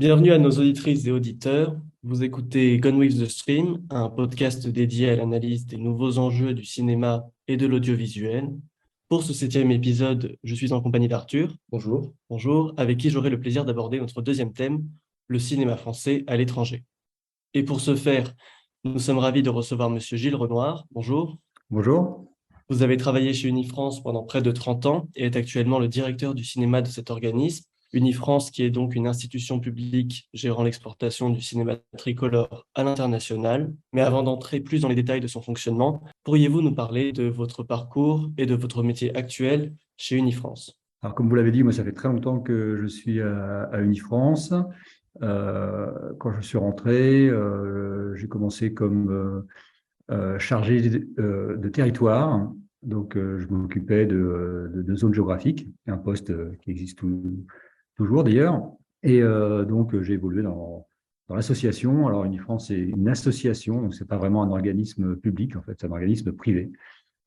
Bienvenue à nos auditrices et auditeurs. Vous écoutez Gone with the Stream, un podcast dédié à l'analyse des nouveaux enjeux du cinéma et de l'audiovisuel. Pour ce septième épisode, je suis en compagnie d'Arthur. Bonjour. Bonjour, avec qui j'aurai le plaisir d'aborder notre deuxième thème, le cinéma français à l'étranger. Et pour ce faire, nous sommes ravis de recevoir Monsieur Gilles Renoir. Bonjour. Bonjour. Vous avez travaillé chez Unifrance pendant près de 30 ans et êtes actuellement le directeur du cinéma de cet organisme. Unifrance, qui est donc une institution publique gérant l'exportation du cinéma tricolore à l'international. Mais avant d'entrer plus dans les détails de son fonctionnement, pourriez-vous nous parler de votre parcours et de votre métier actuel chez Unifrance? Alors, comme vous l'avez dit, moi, ça fait très longtemps que je suis à Unifrance. Quand je suis rentré, j'ai commencé comme chargé de territoire. Donc, je m'occupais de zones géographiques, un poste qui existe toujours d'ailleurs. Et donc, j'ai évolué dans l'association. Alors, Unifrance, c'est une association, donc c'est pas vraiment un organisme public, en fait, c'est un organisme privé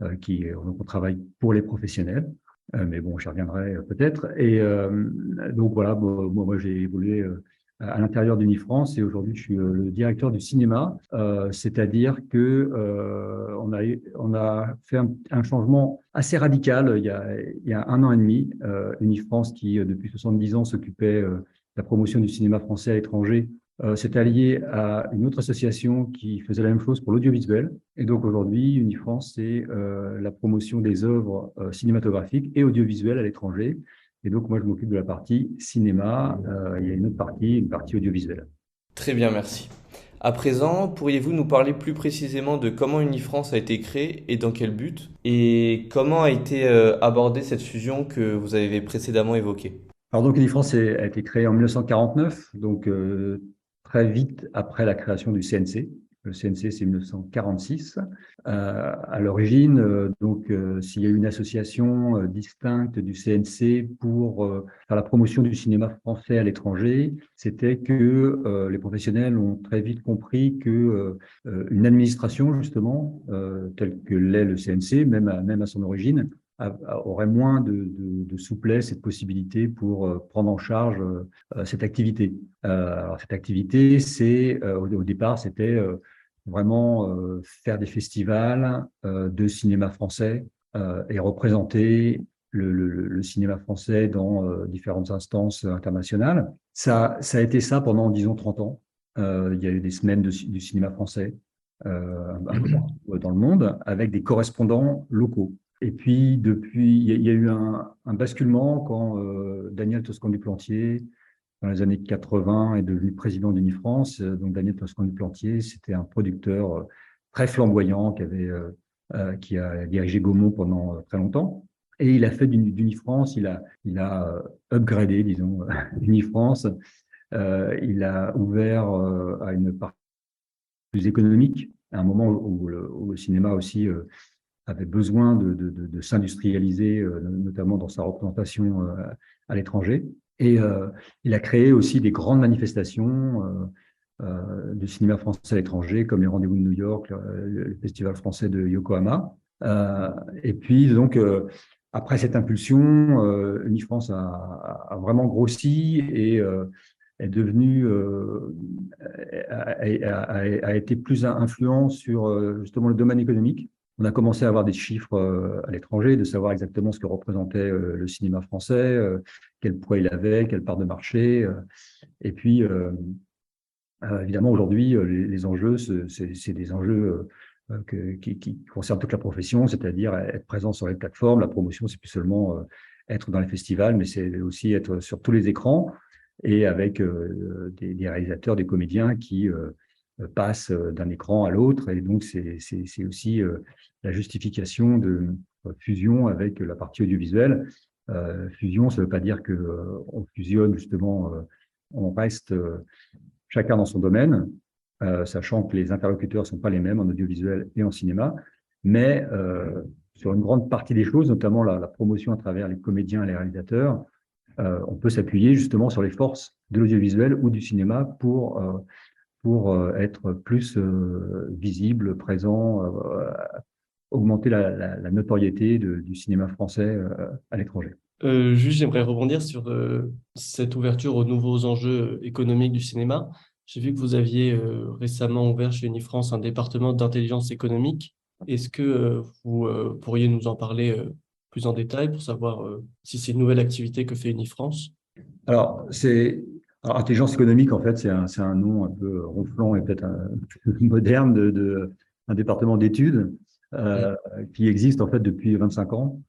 donc on travaille pour les professionnels. Mais bon, j'y reviendrai peut-être. Et donc voilà, moi j'ai évolué à l'intérieur d'Unifrance et aujourd'hui je suis le directeur du cinéma, c'est-à-dire que on a fait un changement assez radical il y a un an et demi. Unifrance qui depuis 70 ans s'occupait de la promotion du cinéma français à l'étranger s'est allié à une autre association qui faisait la même chose pour l'audiovisuel. Et donc aujourd'hui, Unifrance, c'est la promotion des œuvres cinématographiques et audiovisuelles à l'étranger. Et donc moi, je m'occupe de la partie cinéma. Il y a une partie audiovisuelle. Très bien, merci. À présent, pourriez-vous nous parler plus précisément de comment Unifrance a été créée et dans quel but, et comment a été abordée cette fusion que vous avez précédemment évoquée? Alors donc Unifrance a été créée en 1949, donc très vite après la création du CNC. Le CNC, c'est 1946. À l'origine, s'il y a eu une association distincte du CNC pour faire la promotion du cinéma français à l'étranger, c'était que les professionnels ont très vite compris que une administration, justement, telle que l'est le CNC, même à son origine, aurait moins de souplesse et de possibilités pour prendre en charge cette activité. Alors cette activité, au départ, c'était vraiment faire des festivals de cinéma français et représenter le cinéma français dans différentes instances internationales. Ça a été ça pendant, disons, 30 ans. Il y a eu des semaines du cinéma français un peu partout dans le monde avec des correspondants locaux. Et puis, depuis, il y a eu un basculement quand Daniel Toscan-du-Plantier, dans les années 80, est devenu président d'Unifrance. Donc, Daniel Toscan-du-Plantier, c'était un producteur très flamboyant qui a dirigé Gaumont pendant très longtemps. Et il a fait d'Unifrance, il a upgradé, disons, Unifrance. Il a ouvert à une partie plus économique, à un moment où le cinéma aussi avait besoin de s'industrialiser, notamment dans sa représentation à l'étranger. Et il a créé aussi des grandes manifestations de cinéma français à l'étranger, comme les Rendez-vous de New York, le Festival français de Yokohama. Et puis, donc, après cette impulsion, Unifrance a vraiment grossi et est devenu, a été plus influent sur justement le domaine économique. On a commencé à avoir des chiffres à l'étranger, de savoir exactement ce que représentait le cinéma français, quel poids il avait, quelle part de marché. Et puis, évidemment, aujourd'hui, les enjeux, c'est des enjeux qui concernent toute la profession, c'est-à-dire être présent sur les plateformes. La promotion, c'est plus seulement être dans les festivals, mais c'est aussi être sur tous les écrans et avec des réalisateurs, des comédiens qui passent d'un écran à l'autre. Et donc, c'est aussi la justification de fusion avec la partie audiovisuelle. Fusion, ça ne veut pas dire qu'on fusionne justement, on reste chacun dans son domaine, sachant que les interlocuteurs ne sont pas les mêmes en audiovisuel et en cinéma, mais sur une grande partie des choses, notamment la promotion à travers les comédiens et les réalisateurs, on peut s'appuyer justement sur les forces de l'audiovisuel ou du cinéma pour être plus visible, présent augmenter la notoriété du cinéma français à l'étranger. Juste, j'aimerais rebondir sur cette ouverture aux nouveaux enjeux économiques du cinéma. J'ai vu que vous aviez récemment ouvert chez Unifrance un département d'intelligence économique. Est-ce que vous pourriez nous en parler plus en détail pour savoir si c'est une nouvelle activité que fait Unifrance? Alors, alors, intelligence économique, en fait, c'est un nom un peu ronflant et peut-être un peu moderne un département d'études Mm. qui existe en fait depuis 25 ans,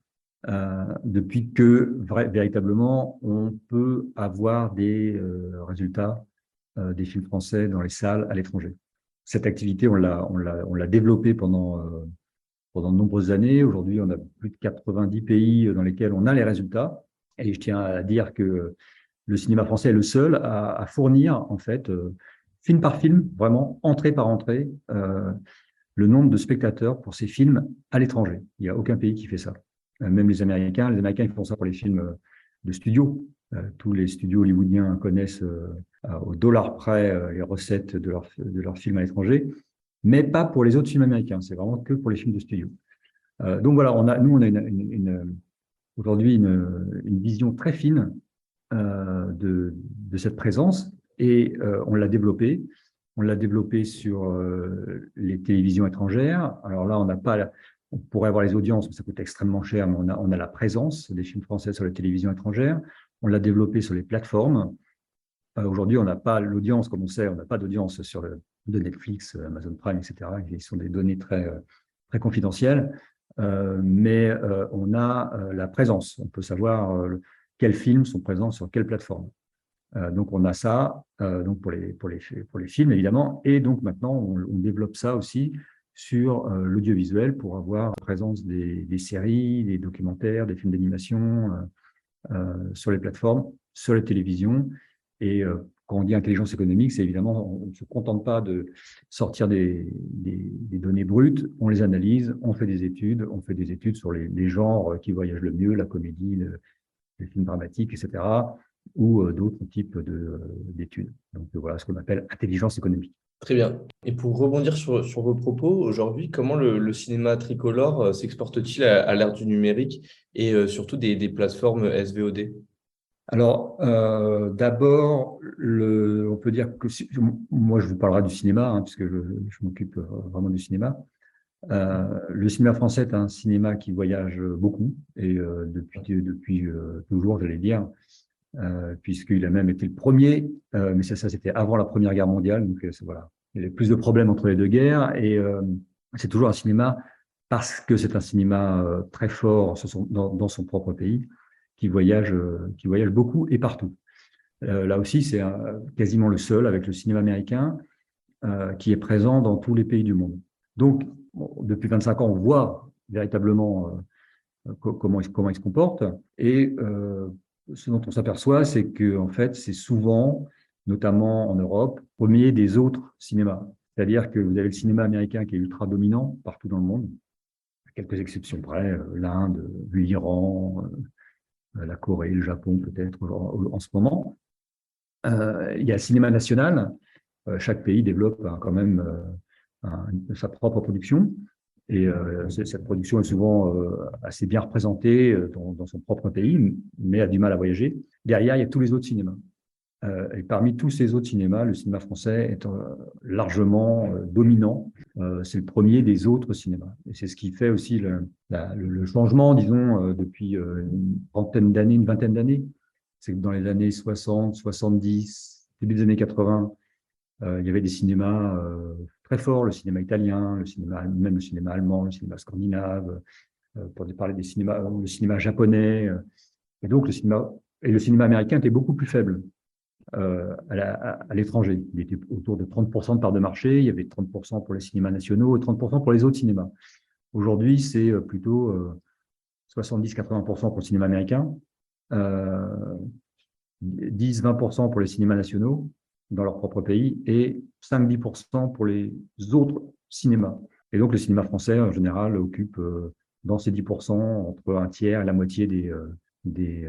depuis que véritablement on peut avoir des résultats des films français dans les salles à l'étranger. Cette activité, on l'a développée pendant de nombreuses années. Aujourd'hui, on a plus de 90 pays dans lesquels on a les résultats. Et je tiens à dire que le cinéma français est le seul à fournir, en fait, film par film, vraiment, entrée par entrée, le nombre de spectateurs pour ces films à l'étranger. Il n'y a aucun pays qui fait ça. Même les Américains ils font ça pour les films de studio. Tous les studios hollywoodiens connaissent au dollar près les recettes de leurs films à l'étranger, mais pas pour les autres films américains. C'est vraiment que pour les films de studio. Donc voilà, nous, on a aujourd'hui une vision très fine de cette présence et on l'a développée. On l'a développée sur les télévisions étrangères. Alors là, on pourrait avoir les audiences, mais ça coûte extrêmement cher, mais on a la présence des films français sur les télévisions étrangères. On l'a développé sur les plateformes. Aujourd'hui, on n'a pas l'audience, comme on sait, on n'a pas d'audience de Netflix, Amazon Prime, etc. Qui sont des données très confidentielles. Mais on a la présence. On peut savoir quels films sont présents sur quelle plateforme. Donc on a ça donc pour les films évidemment, et donc maintenant on développe ça aussi sur l'audiovisuel pour avoir la présence des séries, des documentaires, des films d'animation sur les plateformes, sur les télévisions. Et quand on dit intelligence économique, c'est évidemment, on ne se contente pas de sortir des données brutes, on les analyse, on fait des études sur les genres qui voyagent le mieux, la comédie, les films dramatiques, etc., ou d'autres types d'études. Donc voilà ce qu'on appelle intelligence économique. Très bien. Et pour rebondir sur vos propos, aujourd'hui, comment le cinéma tricolore s'exporte-t-il à l'ère du numérique et surtout des plateformes SVOD? Alors, d'abord, on peut dire que moi, je vous parlerai du cinéma, hein, puisque je m'occupe vraiment du cinéma. Le cinéma français est un cinéma qui voyage beaucoup, et depuis toujours, j'allais dire, puisqu'il a même été le premier, mais ça c'était avant la Première Guerre mondiale, donc voilà. Il y avait plus de problèmes entre les deux guerres, et c'est toujours un cinéma, parce que c'est un cinéma très fort dans son propre pays, qui voyage beaucoup et partout. Là aussi, c'est quasiment le seul, avec le cinéma américain, qui est présent dans tous les pays du monde. Donc, depuis 25 ans, on voit véritablement comment il se comporte. Et ce dont on s'aperçoit, c'est que en fait, c'est souvent, notamment en Europe, premier des autres cinémas. C'est-à-dire que vous avez le cinéma américain qui est ultra dominant partout dans le monde, à quelques exceptions près, l'Inde, l'Iran, la Corée, le Japon peut-être en ce moment. Il y a le cinéma national. Chaque pays développe quand même sa propre production. Et cette production est souvent assez bien représentée dans son propre pays, mais a du mal à voyager. Derrière, il y a tous les autres cinémas. Et parmi tous ces autres cinémas, le cinéma français est largement dominant. C'est le premier des autres cinémas. Et c'est ce qui fait aussi le changement, disons, depuis une trentaine d'années, une vingtaine d'années. C'est que dans les années 60, 70, début des années 80, il y avait des cinémas très forts, le cinéma italien, même le cinéma allemand, le cinéma scandinave, pour parler des cinémas, le cinéma japonais. Et donc, le cinéma américain était beaucoup plus faible à l'étranger. Il était autour de 30% de part de marché, il y avait 30% pour les cinémas nationaux et 30% pour les autres cinémas. Aujourd'hui, c'est plutôt 70-80% pour le cinéma américain, 10-20% pour les cinémas nationaux dans leur propre pays et 5-10% pour les autres cinémas. Et donc, le cinéma français, en général, occupe dans ces 10% entre un tiers et la moitié des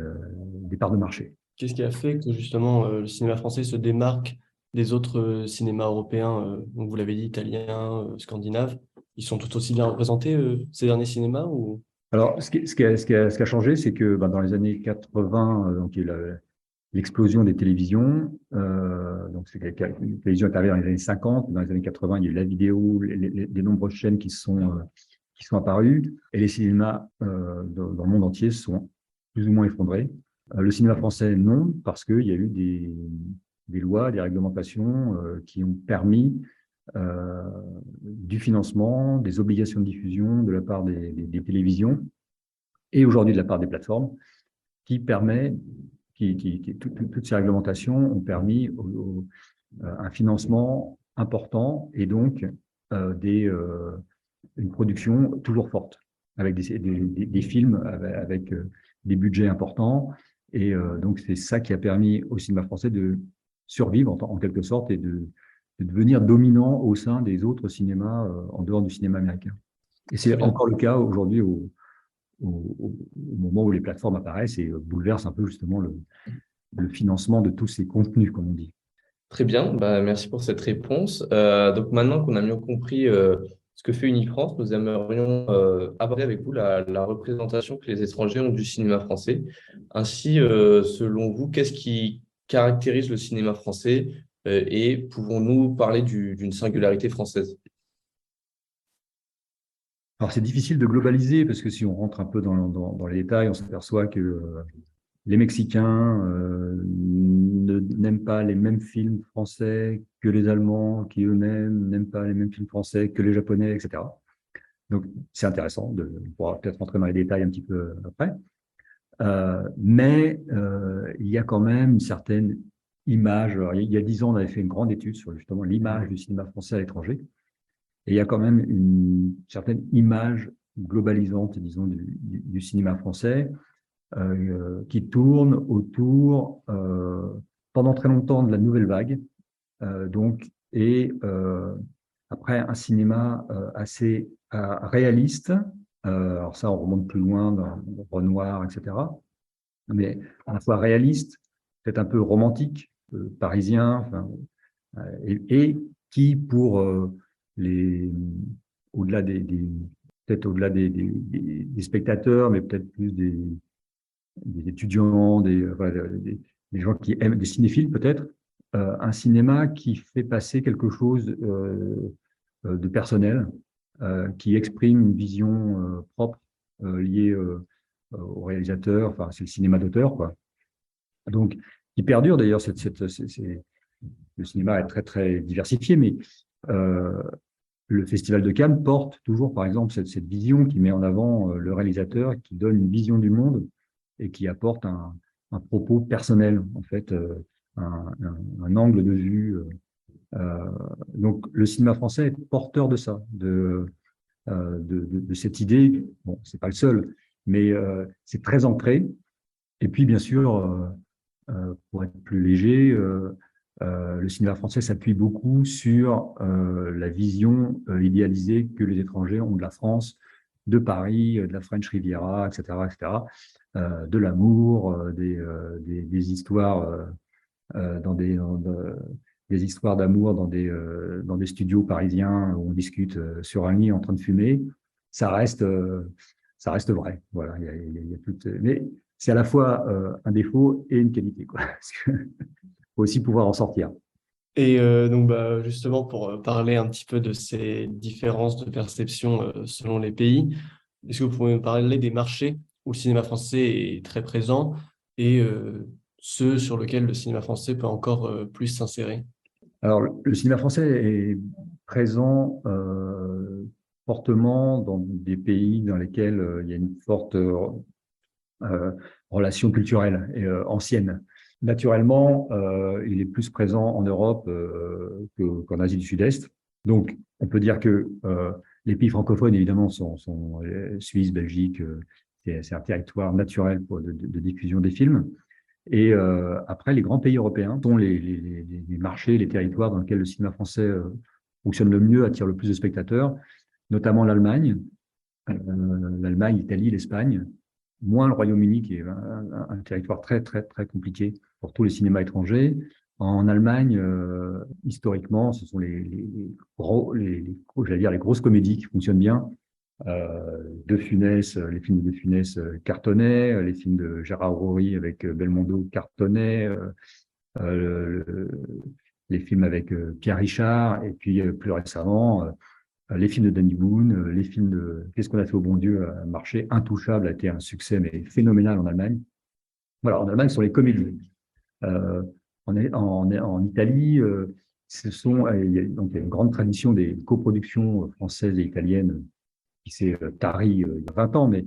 parts de marché. Qu'est-ce qui a fait que justement le cinéma français se démarque des autres cinémas européens, donc vous l'avez dit, italiens, scandinaves? ils sont tout aussi bien représentés, ces derniers cinémas ou... Alors, ce qui a changé, c'est que dans les années 80, donc, il y a eu l'explosion des télévisions. Donc, c'est que la télévision est arrivée dans les années 50. Dans les années 80, il y a eu la vidéo, les nombreuses chaînes qui sont apparues. Et les cinémas dans le monde entier se sont plus ou moins effondrés. Le cinéma français, non, parce qu'il y a eu des lois, des réglementations qui ont permis euh, du financement, des obligations de diffusion de la part des télévisions et aujourd'hui de la part des plateformes qui permet, toutes ces réglementations ont permis un financement important et donc une production toujours forte avec des films avec des budgets importants. Et donc, c'est ça qui a permis au cinéma français de survivre en quelque sorte et de devenir dominant au sein des autres cinémas en dehors du cinéma américain. Et Très c'est bien. encore le cas aujourd'hui au moment où les plateformes apparaissent et bouleversent un peu justement le financement de tous ces contenus, comme on dit. Très bien, bah, merci pour cette réponse. Donc maintenant qu'on a mieux compris ce que fait Unifrance, nous aimerions aborder avec vous la représentation que les étrangers ont du cinéma français. Ainsi, selon vous, qu'est-ce qui caractérise le cinéma français et pouvons-nous parler d'une singularité française? Alors, c'est difficile de globaliser parce que si on rentre un peu dans les détails, on s'aperçoit que les Mexicains n'aiment pas les mêmes films français que les Allemands, qui eux-mêmes n'aiment pas les mêmes films français que les Japonais, etc. Donc, c'est intéressant, on pourra peut-être rentrer dans les détails un petit peu après. Mais il y a quand même une certaine image. Alors, il y a 10 ans, on avait fait une grande étude sur justement l'image du cinéma français à l'étranger. Et il y a quand même une certaine image globalisante, disons, du cinéma français qui tourne autour, pendant très longtemps, de la nouvelle vague. Donc, et après, un cinéma assez réaliste. Alors ça, on remonte plus loin dans Renoir, etc. Mais à la fois réaliste, peut-être un peu romantique, parisien, enfin, et qui, pour les, au-delà peut-être au-delà des spectateurs, mais peut-être plus des étudiants, voilà, des gens qui aiment, des cinéphiles peut-être, un cinéma qui fait passer quelque chose de personnel, qui exprime une vision propre liée au réalisateur, enfin c'est le cinéma d'auteur, quoi. Donc, qui perdure d'ailleurs, le cinéma est très très diversifié, mais euh, le Festival de Cannes porte toujours, par exemple, cette vision qui met en avant le réalisateur, qui donne une vision du monde et qui apporte un propos personnel, en fait, un angle de vue. Donc, le cinéma français est porteur de ça, de cette idée. Bon, c'est pas le seul, mais c'est très ancré. Et puis, bien sûr, pour être plus léger, le cinéma français s'appuie beaucoup sur la vision idéalisée que les étrangers ont de la France, de Paris, de la French Riviera, etc., etc., de l'amour, des histoires des histoires d'amour dans des studios parisiens où on discute sur un lit en train de fumer. Ça reste, euh, ça reste vrai. Voilà, il y a mais c'est à la fois un défaut et une qualité, quoi. Parce que faut aussi pouvoir en sortir. Et donc, bah, justement, pour parler un petit peu de ces différences de perception selon les pays, est-ce que vous pouvez me parler des marchés où le cinéma français est très présent et ceux sur lesquels le cinéma français peut encore plus s'insérer? Alors, le cinéma français est présent fortement dans des pays dans lesquels il y a une forte euh, relation culturelle et ancienne. Naturellement, il est plus présent en Europe qu'en Asie du Sud-Est. Donc, on peut dire que les pays francophones, évidemment, sont Suisse, Belgique. C'est un territoire naturel de diffusion des films. Et après, les grands pays européens sont les marchés, les territoires dans lesquels le cinéma français fonctionne le mieux, attire le plus de spectateurs, notamment l'Allemagne, l'Italie, l'Espagne, moins le Royaume-Uni, qui est un territoire très, très, très compliqué pour tous les cinémas étrangers, En Allemagne, historiquement, ce sont j'allais dire les grosses comédies qui fonctionnent bien. De Funès, les films de De Funès cartonnaient, les films de Gérard Rory avec Belmondo cartonnaient, les films avec Pierre Richard, et puis plus récemment, les films de Danny Boone, les films de Qu'est-ce qu'on a fait au bon Dieu a marché, Intouchable a été un succès mais phénoménal en Allemagne. Voilà, en Allemagne, ce sont les comédies. Euh, en Italie, donc il y a une grande tradition des coproductions françaises et italiennes qui s'est tarie il y a 20 ans, mais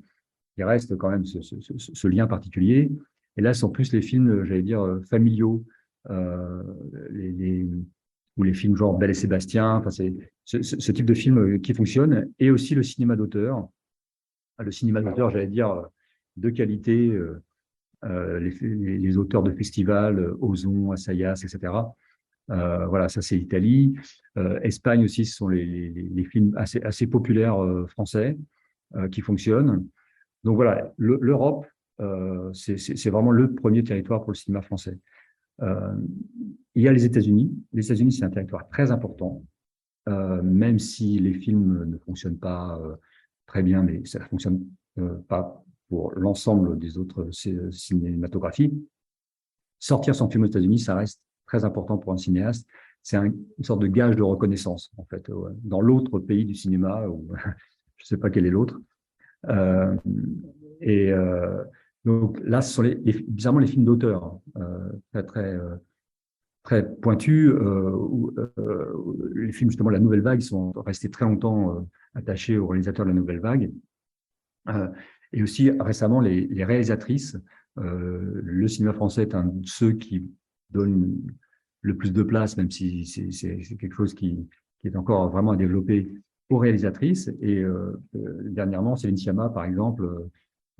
il reste quand même ce lien particulier. Et là, ce sont plus les films, j'allais dire, familiaux, euh, les, les, ou les films genre Belle et Sébastien, enfin, c'est ce type de film qui fonctionne, et aussi le cinéma d'auteur. Le cinéma d'auteur, j'allais dire, de qualité, les auteurs de festivals, Ozon, Assayas, etc. Voilà, ça c'est l'Italie. Espagne aussi, ce sont les films assez populaires français qui fonctionnent. Donc voilà, l'Europe, c'est vraiment le premier territoire pour le cinéma français. Euh, il y a les États-Unis. Les États-Unis, c'est un territoire très important, même si les films ne fonctionnent pas très bien, mais ça ne fonctionne pas pour l'ensemble des autres cinématographies. Sortir son film aux États-Unis, ça reste très important pour un cinéaste. C'est une sorte de gage de reconnaissance, en fait, dans l'autre pays du cinéma, ou je ne sais pas quel est l'autre. Euh, et donc là, ce sont bizarrement les films d'auteur, très pointus. Les films, justement, la Nouvelle Vague, sont restés très longtemps attachés aux réalisateurs de la Nouvelle Vague. Et aussi, récemment, les réalisatrices. Le cinéma français est un de ceux qui donne le plus de place, même si c'est quelque chose qui est encore vraiment à développer aux réalisatrices. Et dernièrement, Céline Sciamma, par exemple,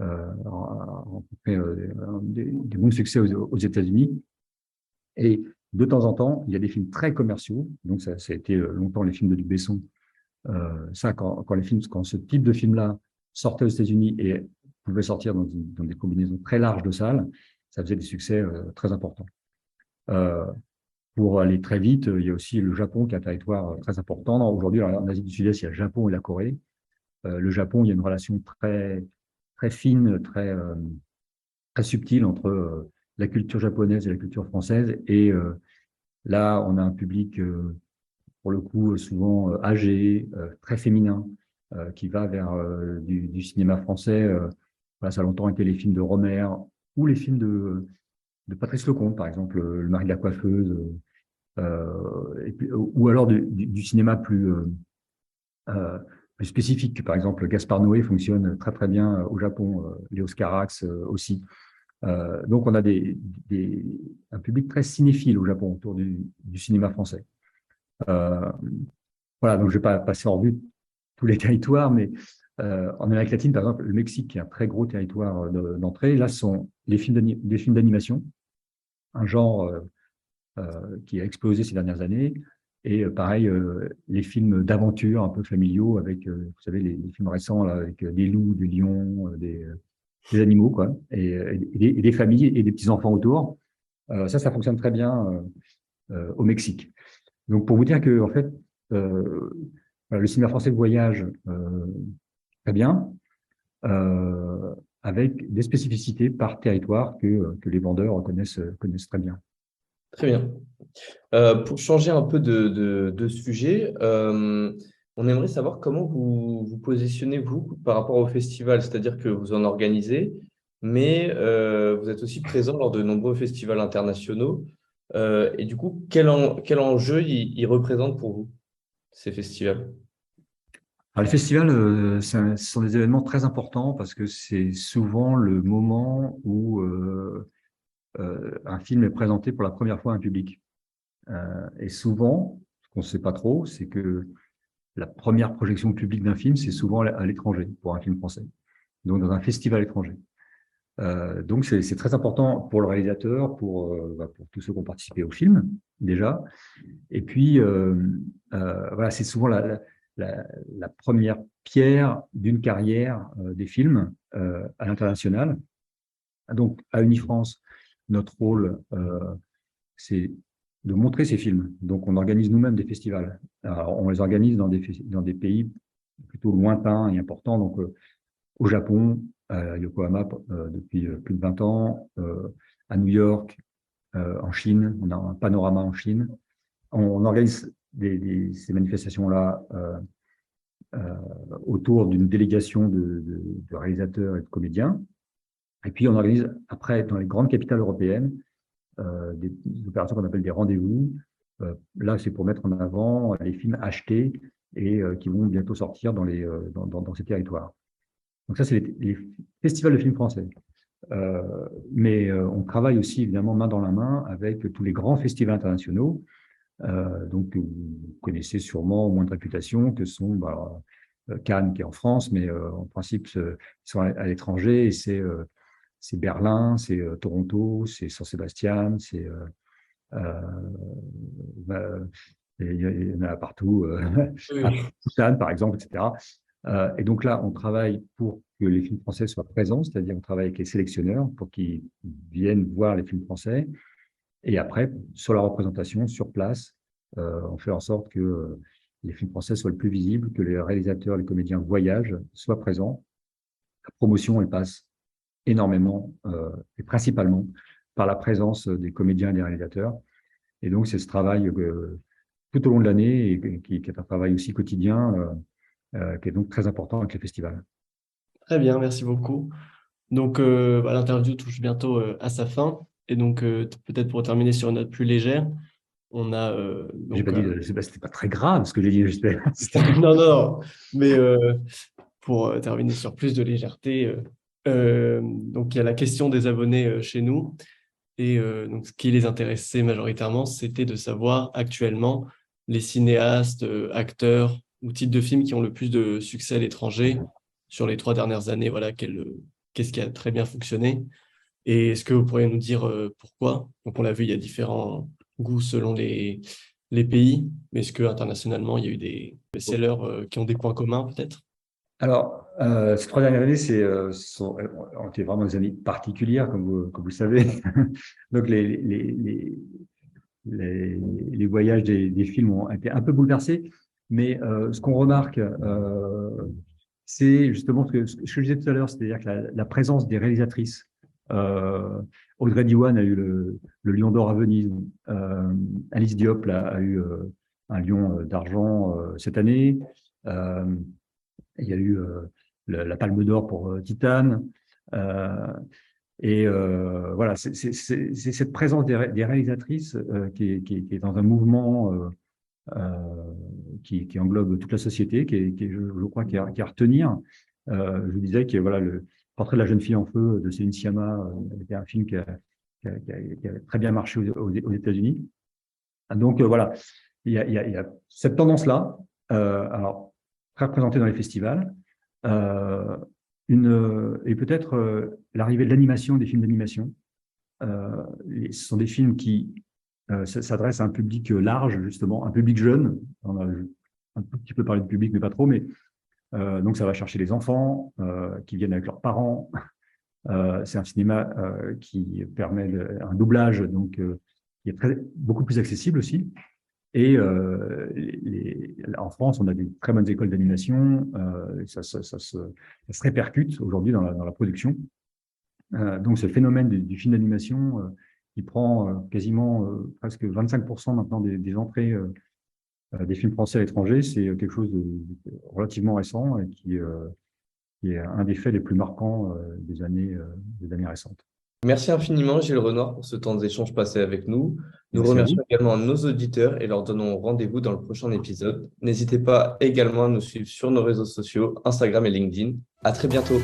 a rencontré des bons succès aux États-Unis. Et de temps en temps, il y a des films très commerciaux. Donc, ça a été longtemps les films de Luc Besson. Ça, quand ce type de film-là sortait aux États-Unis et pouvait sortir dans des combinaisons très larges de salles, ça faisait des succès très importants. Pour aller très vite, il y a aussi le Japon qui est un territoire très important. Aujourd'hui, en Asie du Sud-Est, il y a le Japon et la Corée. Le Japon, il y a une relation très fine, très subtile entre la culture japonaise et la culture française. Et là, on a un public, pour le coup, souvent âgé, très féminin, qui va vers du cinéma français. Voilà, ça a longtemps été les films de Romer ou les films de Patrice Lecomte, par exemple, Le mari de la coiffeuse, ou alors du cinéma euh, plus spécifique. Par exemple, Gaspard Noé fonctionne très très bien au Japon, Léos Carax aussi. Donc on a un public très cinéphile au Japon autour du cinéma français. Voilà, donc je ne vais pas passer en revue tous les territoires, mais en Amérique latine, par exemple, le Mexique, qui est un très gros territoire d'entrée, là, ce sont des films d'animation, un genre qui a explosé ces dernières années. Et pareil, les films d'aventure un peu familiaux avec, vous savez, les films récents là, avec des loups, des lions, des animaux, quoi, et des familles et des petits-enfants autour. Ça fonctionne très bien au Mexique. Donc, pour vous dire que, en fait, le cinéma français voyage très bien, avec des spécificités par territoire que les vendeurs connaissent très bien. Très bien. Pour changer un peu de sujet, on aimerait savoir comment vous vous positionnez, vous, par rapport au festival. C'est-à-dire que vous en organisez, mais vous êtes aussi présent lors de nombreux festivals internationaux. Et du coup, quel enjeu ils représentent pour vous, ces festivals? Alors, les festivals, ce sont des événements très importants parce que c'est souvent le moment où un film est présenté pour la première fois à un public. Et souvent, ce qu'on ne sait pas trop, c'est que la première projection publique d'un film, c'est souvent à l'étranger pour un film français, donc dans un festival étranger. Donc c'est très important pour le réalisateur, pour tous ceux qui ont participé au film déjà. Et puis voilà, c'est souvent la première pierre d'une carrière des films à l'international. Donc à Unifrance, notre rôle, c'est de montrer ces films. Donc, on organise nous-mêmes des festivals. Alors, on les organise dans des pays plutôt lointains et importants. Donc, au Japon, à Yokohama, depuis plus de 20 ans, à New York, en Chine, on a un panorama en Chine. On organise ces manifestations-là autour d'une délégation de réalisateurs et de comédiens. Et puis, on organise après, dans les grandes capitales européennes, des opérations qu'on appelle des rendez-vous. Là, c'est pour mettre en avant les films achetés et qui vont bientôt sortir dans ces territoires. Donc ça, c'est les festivals de films français. Mais on travaille aussi, évidemment, main dans la main avec tous les grands festivals internationaux. Donc, vous connaissez sûrement, au moins de réputation, que sont Cannes, qui est en France, mais en principe, ils sont à l'étranger, et c'est Berlin, c'est Toronto, c'est San Sebastian, c'est il y en a partout, à Oui. Busan, par exemple, etc. Et donc là, on travaille pour que les films français soient présents, c'est-à-dire on travaille avec les sélectionneurs pour qu'ils viennent voir les films français. Et après, sur la représentation, sur place, on fait en sorte que les films français soient le plus visibles, que les réalisateurs, les comédiens voyagent, soient présents. La promotion, elle passe énormément et principalement par la présence des comédiens et des réalisateurs. Et donc, c'est ce travail tout au long de l'année et qui est un travail aussi quotidien, qui est donc très important avec les festivals. Très bien, merci beaucoup. Donc, l'interview touche bientôt à sa fin. Et donc, peut-être pour terminer sur une note plus légère, on a J'ai pas dit, c'était pas très grave ce que j'ai dit, j'espère. non, non, non, mais pour terminer sur plus de légèreté, donc il y a la question des abonnés chez nous. Et donc, ce qui les intéressait majoritairement, c'était de savoir actuellement les cinéastes, acteurs ou types de films qui ont le plus de succès à l'étranger sur les 3 dernières années. Voilà, qu'est-ce qui a très bien fonctionné. Et est-ce que vous pourriez nous dire pourquoi? Donc, on l'a vu, il y a différents goûts selon les pays, mais est-ce qu'internationalement, il y a eu des best-sellers qui ont des points communs, peut-être? Alors, ces 3 dernières années, ont été vraiment des années particulières, comme vous le savez. Donc, les voyages des films ont été un peu bouleversés. Mais ce qu'on remarque, c'est justement ce que je disais tout à l'heure, c'est-à-dire que la présence des réalisatrices. Audrey Diwan a eu le Lion d'Or à Venise. Alice Diop a eu un Lion d'argent cette année. Il y a eu la Palme d'Or pour Titane. Voilà, c'est cette présence des réalisatrices qui est dans un mouvement qui englobe toute la société, je crois, qui est à retenir. Je vous disais que voilà, le Portrait de la jeune fille en feu de Céline Sciamma était un film qui a très bien marché aux États-Unis. Donc voilà, il y a cette tendance-là, alors très représentée dans les festivals, et peut-être l'arrivée de l'animation, des films d'animation. Ce sont des films qui s'adressent à un public large, justement, un public jeune. On a un tout petit peu parlé de public, mais pas trop. Mais donc, ça va chercher les enfants qui viennent avec leurs parents. C'est un cinéma qui permet un doublage, donc qui est beaucoup plus accessible aussi. Et en France, on a des très bonnes écoles d'animation. Ça se répercute aujourd'hui dans la production. Donc, ce phénomène du film d'animation qui prend quasiment presque 25% maintenant des entrées des films français à l'étranger, c'est quelque chose de relativement récent et qui est un des faits les plus marquants des années récentes. Merci infiniment, Gilles Renoir, pour ce temps d'échange passé avec nous. Nous Merci à vous. remercions également nos auditeurs et leur donnons rendez-vous dans le prochain épisode. N'hésitez pas également à nous suivre sur nos réseaux sociaux, Instagram et LinkedIn. À très bientôt.